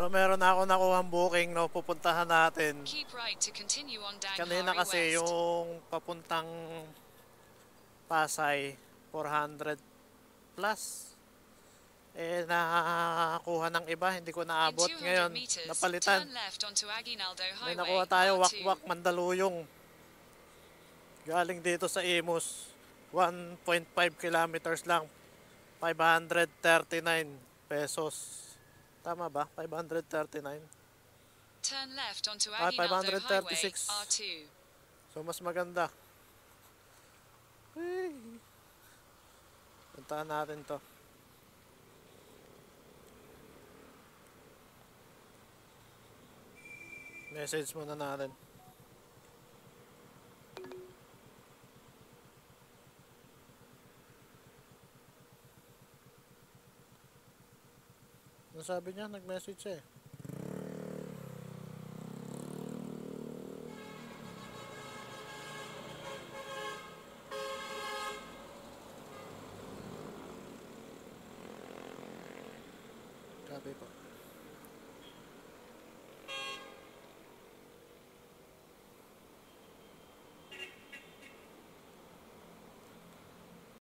meron na ako nakuhang booking, no, pupuntahan natin. Keep right to continue on Kanina Danghari kasi West. yung papuntang Pasay, 400 plus. Eh, nakakuha ng iba, hindi ko In naabot. 200 Ngayon, meters, napalitan. turn left onto Aguinaldo May Highway, nakuha tayo, R2. Wakwak, Mandaluyong. Galing dito sa Imus. 1.5 kilometers lang. 539 pesos. Tama ba? 539? Turn left onto Ah, Aguinaldo Highway, 536. R2. So, mas maganda. Hey. Puntahan natin to. Message muna natin. Ano sabi niya? Nag-message siya eh. Copy po.